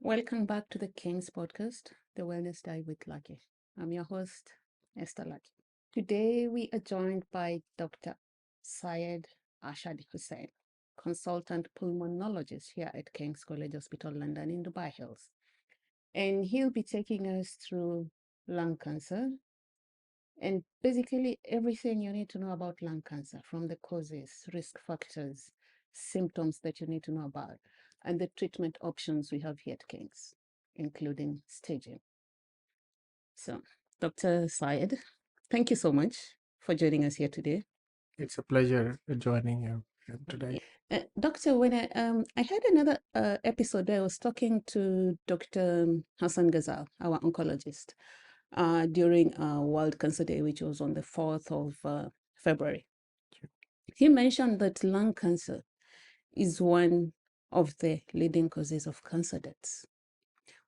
Welcome back to the King's Podcast, the Wellness Dive with Lackie. I'm your host, Esther Lackie. Today we are joined by Dr. Syed Husain, consultant pulmonologist here at King's College Hospital London in Dubai Hills. And he'll be taking us through lung cancer and basically everything you need to know about lung cancer, from the causes, risk factors, symptoms that you need to know about, and the treatment options we have here at King's, including staging. So, Dr. Syed, thank you so much for joining us here today. It's a pleasure joining you today. Doctor, when I had another episode where I was talking to Dr. Hassan Ghazal, our oncologist, during World Cancer Day, which was on the 4th of February. He mentioned that lung cancer is one of the leading causes of cancer deaths.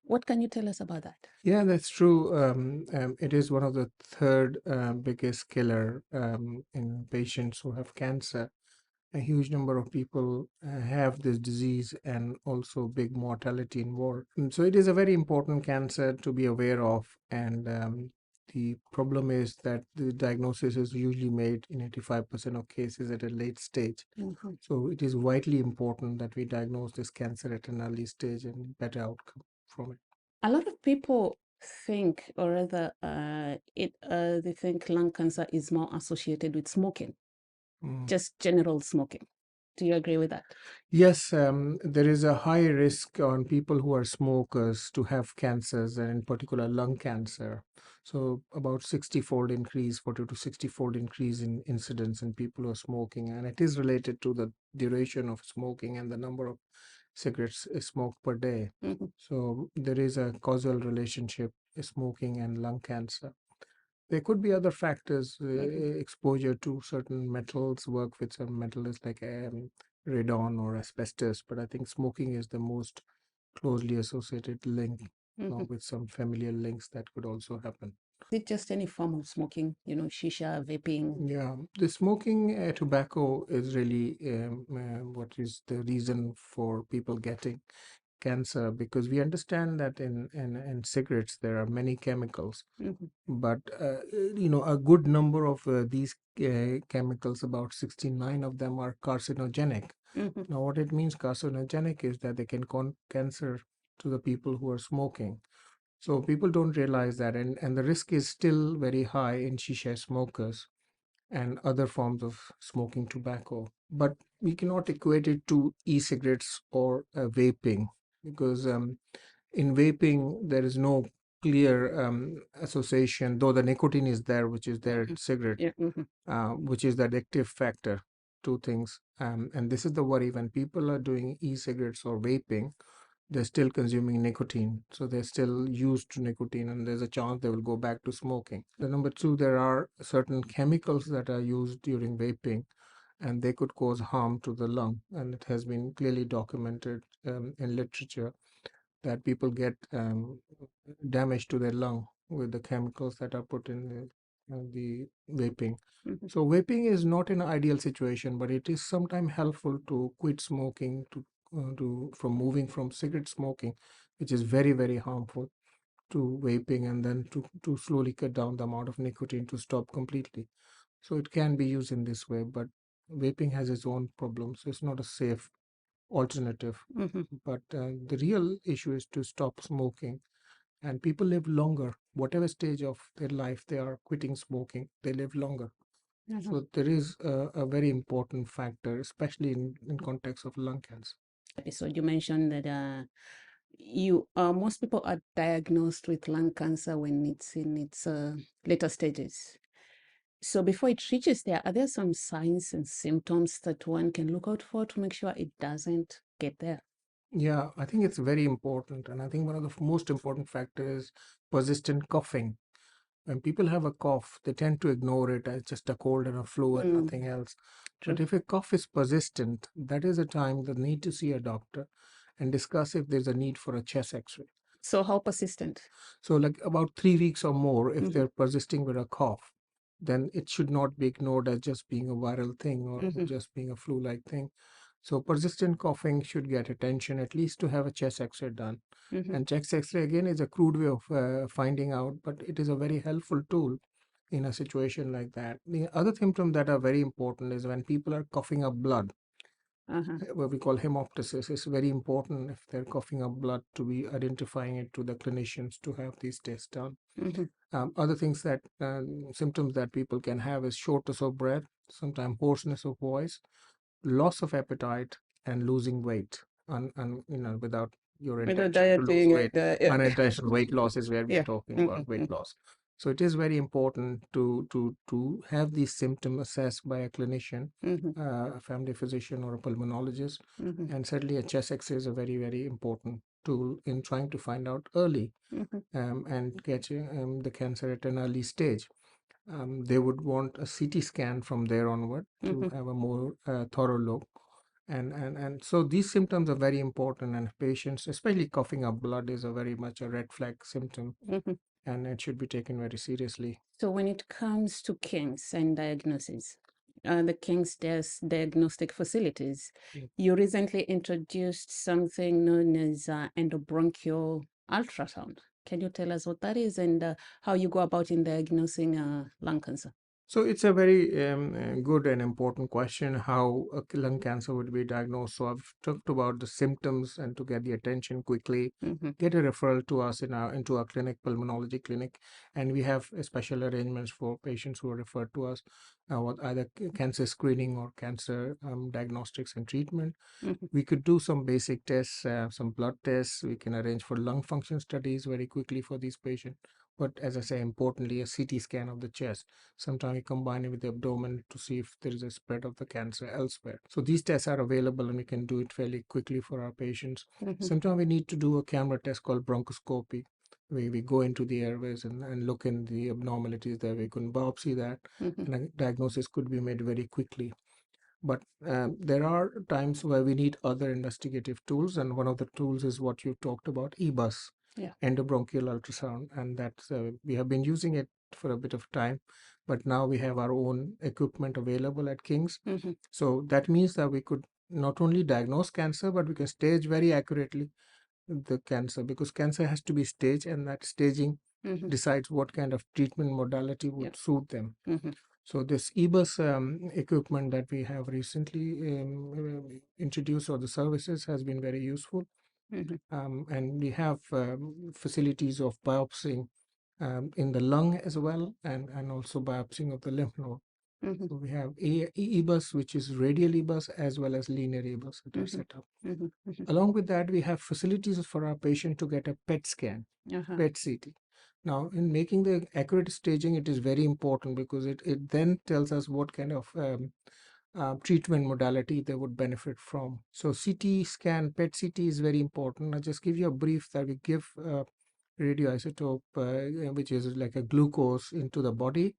What can you tell us about that? Yeah, that's true. It is one of the third biggest killer in patients who have cancer. A huge number of people have this disease and also big mortality involved. And so it is a very important cancer to be aware of. And the problem is that the diagnosis is usually made in 85% of cases at a late stage. Mhm. So it is vitally important that we diagnose this cancer at an early stage and better outcome from it. A lot of people think, or rather, they think lung cancer is more associated with smoking, just general smoking. Do you agree with that? Yes, there is a high risk on people who are smokers to have cancers, and in particular lung cancer. So about 60-fold increase, 40 to 60-fold increase in incidence in people who are smoking, and it is related to the duration of smoking and the number of cigarettes smoked per day. Mhm. So there is a causal relationship, smoking and lung cancer. There could be other factors, exposure to certain metals, work with some metals like radon or asbestos, but I think smoking is the most closely associated link, along Mhm. with some familial links that could also happen. Is it just any form of smoking, shisha, vaping? Yeah, the smoking tobacco is really what is the reason for people getting cancer, because we understand that in cigarettes there are many chemicals, Mhm. but a good number of these chemicals, about 69 of them, are carcinogenic. Mhm. Now what it means carcinogenic is that they can cause cancer to the people who are smoking. So people don't realize that, and the risk is still very high in shisha smokers and other forms of smoking tobacco. But we cannot equate it to e-cigarettes or vaping, because in vaping there is no clear association, though the nicotine is there, which is there in cigarette, Yeah. Mhm. which is the addictive factor. Two things, and this is the worry when people are doing e-cigarettes or vaping. They're still consuming nicotine, so they're still used to nicotine, and there's a chance they will go back to smoking. The number two, there are certain chemicals that are used during vaping, and they could cause harm to the lung, and it has been clearly documented in literature that people get damage to their lung with the chemicals that are put in the vaping. Mhm. So vaping is not an ideal situation, but it is sometimes helpful to quit smoking, to from moving from cigarette smoking, which is very, very harmful, to vaping, and then to slowly cut down the amount of nicotine to stop completely. So it can be used in this way, but vaping has its own problems. So it's not a safe alternative. Mhm. But the real issue is to stop smoking, and people live longer. Whatever stage of their life they are quitting smoking, they live longer. Mhm. So there is a very important factor, especially in context of lung cancer. Episode, you mentioned that most people are diagnosed with lung cancer when it's in its later stages. So before it reaches there, are there some signs and symptoms that one can look out for to make sure it doesn't get there? Yeah, I think it's very important. And I think one of the most important factors is persistent coughing. When people have a cough, they tend to ignore it as just a cold and a flu and nothing else. True. But if a cough is persistent, that is a time they need to see a doctor and discuss if there's a need for a chest x-ray. So how persistent? So, like about 3 weeks or more, if Mhm. they're persisting with a cough, then it should not be ignored as just being a viral thing or Mhm. just being a flu-like thing. So persistent coughing should get attention, at least to have a chest X-ray done. Mm-hmm. And chest X-ray again is a crude way of finding out, but it is a very helpful tool in a situation like that. The other symptoms that are very important is when people are coughing up blood, Uh-huh. what we call hemoptysis. It's very important if they're coughing up blood to be identifying it to the clinicians to have these tests done. Mm-hmm. Other things that symptoms that people can have is shortness of breath, sometimes hoarseness of voice, loss of appetite, and losing weight. Without your With the intention to diet lose being weight, yeah. unintentional weight loss is where we are Yeah. talking about Mm-hmm. weight loss. So it is very important to have these symptoms assessed by a clinician, Mm-hmm. a family physician, or a pulmonologist. Mm-hmm. And certainly a chest X-ray is a very important tool in trying to find out early Mm-hmm. and catch the cancer at an early stage. They would want a CT scan from there onward to Mm-hmm. have a more thorough look. And so these symptoms are very important, and patients, especially coughing up blood, is a very much a red flag symptom, Mm-hmm. and it should be taken very seriously. So when it comes to King's and diagnosis, the King's diagnostic facilities, Mm. you recently introduced something known as endobronchial ultrasound. Can you tell us what that is and how you go about in diagnosing lung cancer? So it's a very good and important question how lung cancer would be diagnosed. So I've talked about the symptoms and to get the attention quickly, Mm-hmm. get a referral to us into our clinic, pulmonology clinic, and we have special arrangements for patients who are referred to us, with either cancer screening or cancer diagnostics and treatment. Mm-hmm. We could do some basic tests, some blood tests. We can arrange for lung function studies very quickly for these patients. But as I say, importantly, a CT scan of the chest. Sometimes we combine it with the abdomen to see if there is a spread of the cancer elsewhere. So these tests are available and we can do it fairly quickly for our patients. Mm-hmm. Sometimes we need to do a camera test called bronchoscopy, where we go into the airways and look in the abnormalities there. We can biopsy that, Mm-hmm. and a diagnosis could be made very quickly. But there are times where we need other investigative tools, and one of the tools is what you talked about, EBUS, Yeah. endobronchial ultrasound, and that's we have been using it for a bit of time, but now we have our own equipment available at King's. Mm-hmm. So that means that we could not only diagnose cancer, but we can stage very accurately the cancer, because cancer has to be staged, and that staging Mm-hmm. decides what kind of treatment modality Yeah. would suit them. Mm-hmm. So this EBUS equipment that we have recently introduced, or the services, has been very useful. Mm-hmm. And we have facilities of biopsying in the lung as well, and also biopsying of the lymph node. Mm-hmm. So we have EBUS, which is radial EBUS, as well as linear EBUS that are Mm-hmm. set up. Mm-hmm. Mm-hmm. Along with that, we have facilities for our patient to get a PET scan, Uh-huh. PET CT. Now, in making the accurate staging, it is very important because it then tells us what kind of treatment modality they would benefit from. So CT scan, PET CT is very important. I'll just give you a brief that we give radioisotope, which is like a glucose, into the body.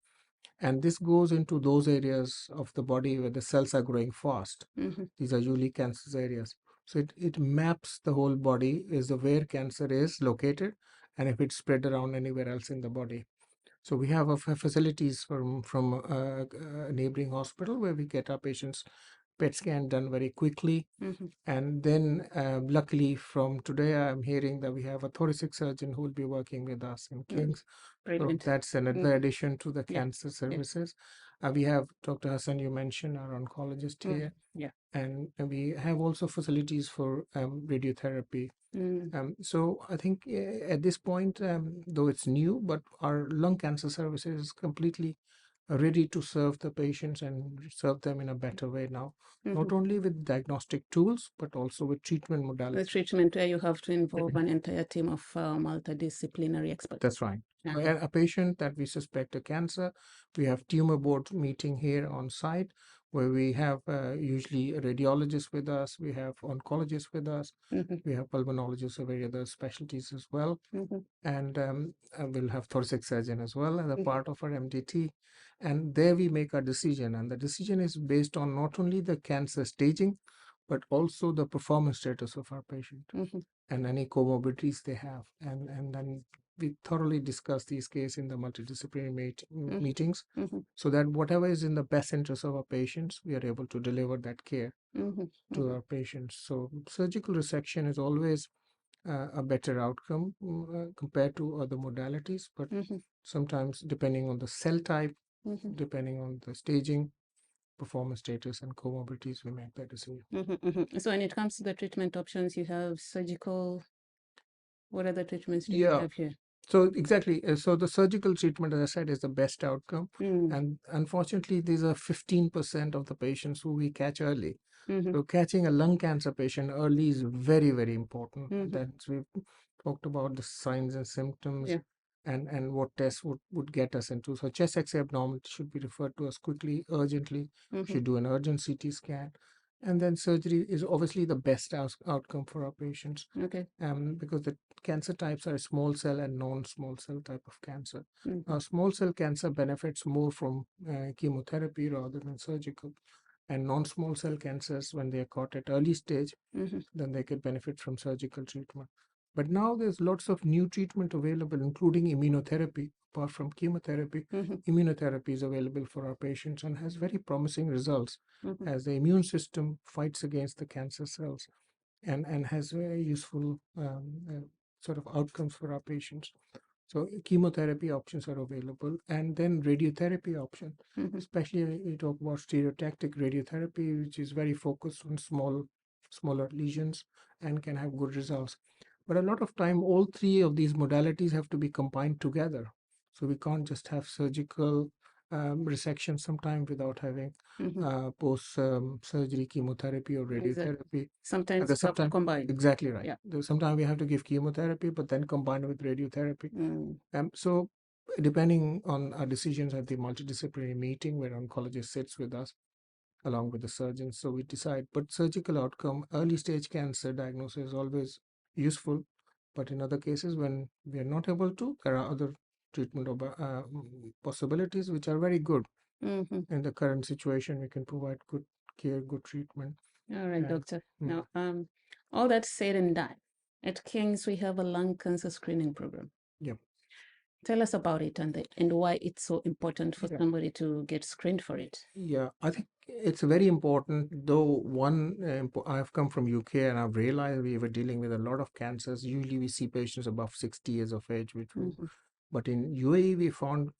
And this goes into those areas of the body where the cells are growing fast. Mm-hmm. These are usually cancer areas. So it maps the whole body as to where cancer is located and if it's spread around anywhere else in the body. So we have facilities from a neighboring hospital where we get our patients PET scan done very quickly. Mm-hmm. And then luckily from today, I'm hearing that we have a thoracic surgeon who will be working with us in Mm. King's. So Brilliant. that's another Mm-hmm. addition to the Yeah. cancer Yeah. services. We have Dr. Hassan, you mentioned, our oncologist Mm-hmm. here, Yeah. and we have also facilities for radiotherapy. Mm-hmm. So I think at this point, though it's new, but our lung cancer services is completely ready to serve the patients and serve them in a better way now, Mm-hmm. not only with diagnostic tools, but also with treatment The modalities. treatment where you have to involve an entire team of multidisciplinary experts. That's right. So Uh-huh. a patient that we suspect a cancer, we have tumor board meeting here on site where we have usually a radiologist with us, we have oncologists with us, Mm-hmm. we have pulmonologists of various other specialties as well, Mm-hmm. and we'll have thoracic surgeon as well as a Mm-hmm. part of our MDT. And there we make a decision, and the decision is based on not only the cancer staging, but also the performance status of our patient Mm-hmm. and any comorbidities they have. And then we thoroughly discuss these cases in the multidisciplinary Mm-hmm. meetings, Mm-hmm. so that whatever is in the best interest of our patients, we are able to deliver that care Mm-hmm. to our patients. So surgical resection is always a better outcome compared to other modalities, but Mm-hmm. sometimes depending on the cell type, Mm-hmm. depending on the staging, performance status, and comorbidities, we make that decision. Mm-hmm. Mm-hmm. So when it comes to the treatment options, you have surgical. What other treatments do we Yeah, have here? so exactly. So the surgical treatment, as I said, is the best outcome. Mm. And unfortunately, these are 15% of the patients who we catch early. Mm-hmm. So catching a lung cancer patient early is very, very important. Mm-hmm. That's we've talked about the signs and symptoms Yeah. and what tests would get us into. So chest X-ray abnormality should be referred to us quickly, urgently, Mm-hmm. should do an urgent CT scan. And then surgery is obviously the best outcome for our patients, Okay. because the cancer types are small cell and non-small cell type of cancer. Mm-hmm. Small cell cancer benefits more from chemotherapy rather than surgical, and non-small cell cancers, when they are caught at early stage, Mm-hmm. then they could benefit from surgical treatment. But now there's lots of new treatment available, including immunotherapy. Apart from chemotherapy, Mm-hmm. immunotherapy is available for our patients and has very promising results, Mm-hmm. as the immune system fights against the cancer cells, and has very useful sort of outcomes for our patients. So chemotherapy options are available, and then radiotherapy option, Mm-hmm. especially we talk about stereotactic radiotherapy, which is very focused on smaller lesions and can have good results. But a lot of time, all three of these modalities have to be combined together. So we can't just have surgical resection sometime without having Mm-hmm. post surgery chemotherapy or Exactly. radiotherapy. And Sometimes there's you have to sometimes combine. exactly right. Yeah. There's sometimes we have to give chemotherapy, but then combine with radiotherapy. Mm. So depending on our decisions at the multidisciplinary meeting where oncologist sits with us along with the surgeon, so we decide. But surgical outcome, early stage cancer diagnosis is always useful. But in other cases, when we are not able to, there are other treatment possibilities which are very good. Mm-hmm. In the current situation, we can provide good care, good treatment. All right, And doctor. mm, Now, all that said and done, at King's we have a lung cancer screening program. yeah, Tell us about it and why it's so important for yeah. somebody to get screened for it. Yeah, I think it's very important. Though I've come from UK and I've realized we were dealing with a lot of cancers. Usually we see patients above 60 years of age, Mm-hmm. but in UAE we found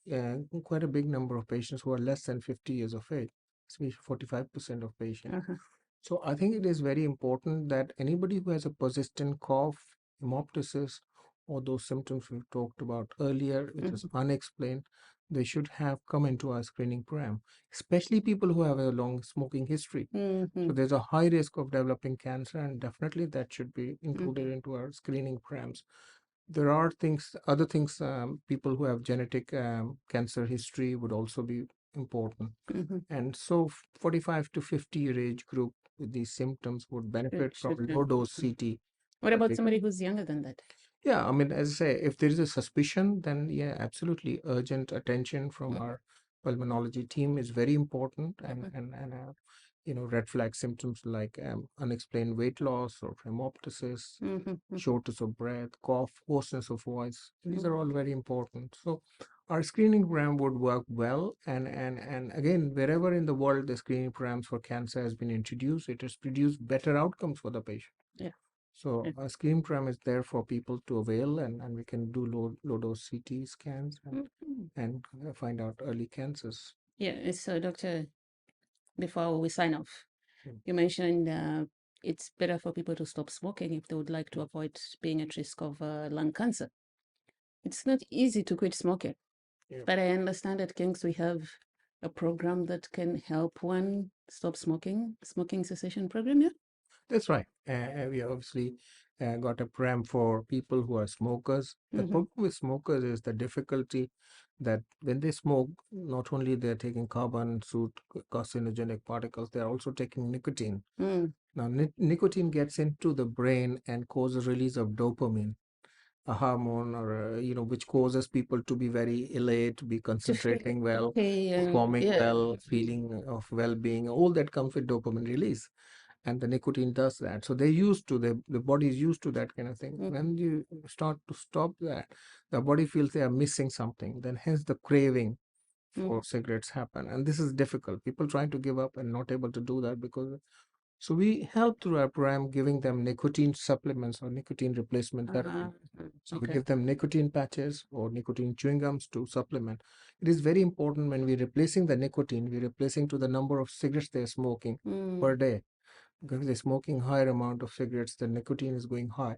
quite a big number of patients who are less than 50 years of age, especially 45% of patients. Uh-huh. So I think it is very important that anybody who has a persistent cough, hemoptysis, or those symptoms we talked about earlier, which is Mm-hmm. unexplained, they should have come into our screening program, especially people who have a long smoking history. Mm-hmm. So there's a high risk of developing cancer, and definitely that should be Mm-hmm. included into our screening programs. There are other things, people who have genetic cancer history would also be important. Mm-hmm. And so 45 to 50 year age group with these symptoms would benefit from Should low dose mm. CT. What That about they somebody who's younger than that? Yeah, I mean, as I say, if there is a suspicion, then yeah, absolutely urgent attention from Mm-hmm. our pulmonology team is very important. Mm-hmm. Red flag symptoms like unexplained weight loss or hemoptysis, Mm-hmm. shortness of breath, cough, hoarseness of voice. These Mm-hmm. are all very important. So our screening program would work well. And again, wherever in the world the screening programs for cancer has been introduced, it has produced better outcomes for the patient. Yeah. So Yeah. a screening program is there for people to avail, and we can do low dose CT scans Mm-hmm. and find out early cancers. Yeah. So, doctor, before we sign off, Mm, you mentioned it's better for people to stop smoking if they would like to mm, avoid being at risk of lung cancer. It's not easy to quit smoking, yeah. but I understand at King's we have a program that can help one stop smoking cessation program, yeah? That's right. We obviously got a program for people who are smokers. The Mm-hmm. problem with smokers is the difficulty that when they smoke, not only they're taking carbon, soot, carcinogenic particles, they're also taking nicotine. Mm. Now, nicotine gets into the brain and causes release of dopamine, a hormone, or which causes people to be very elate, be To feel concentrating well, okay and performing yeah. well, feeling of well-being. All that comes with dopamine release. and the nicotine does that. So they're used to the body is used to that kind of thing. When you start to stop that, the body feels they are missing something. Then hence the craving for cigarettes happen, and this is difficult. People trying to give up and not able to do that because. So we help through our program giving them nicotine supplements or nicotine replacement therapy. So we Okay. give them nicotine patches or nicotine chewing gums to supplement. It is very important when we're replacing the nicotine, we're replacing to the number of cigarettes they're smoking per day. Because if they're smoking higher amount of cigarettes, the nicotine is going high.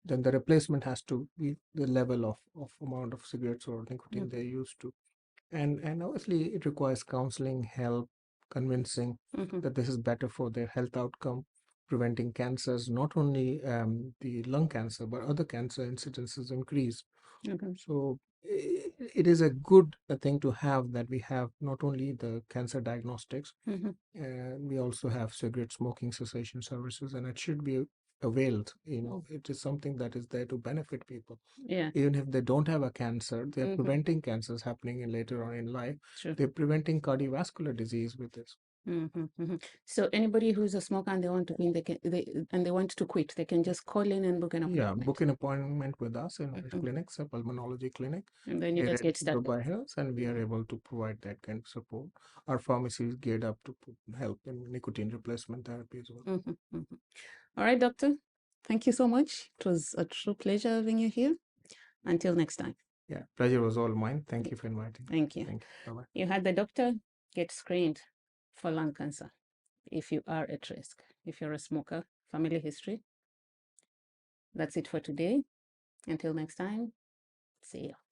Then the replacement has to be the level of amount of cigarettes or nicotine they're used to. And obviously it requires counseling, help, convincing that this is better for their health outcome, preventing cancers, not only the lung cancer, but other cancer incidences increase. Okay. So it is a good thing to have that we have not only the cancer diagnostics, we also have cigarette smoking cessation services, and it should be availed. It is something that is there to benefit people. Yeah. Even if they don't have a cancer, they're preventing cancers happening in later on in life. True. They're preventing cardiovascular disease with this. So anybody who's a smoker and they want to and they want to quit, they can just call in and book an Yeah, appointment. book an appointment with us in our clinics, a pulmonology clinic And then you here just at get started. Dubai Hills, and we are able to provide that kind of support. Our pharmacy is geared up to help in nicotine replacement therapy as well. All right, doctor. Thank you so much. It was a true pleasure having you here. Until next time. Yeah, pleasure was all mine. Thank you for inviting. Thank you. Thank you. Bye-bye. You had the doctor get screened for lung cancer if you are at risk, if you're a smoker, family history. That's it for today. Until next time, see you.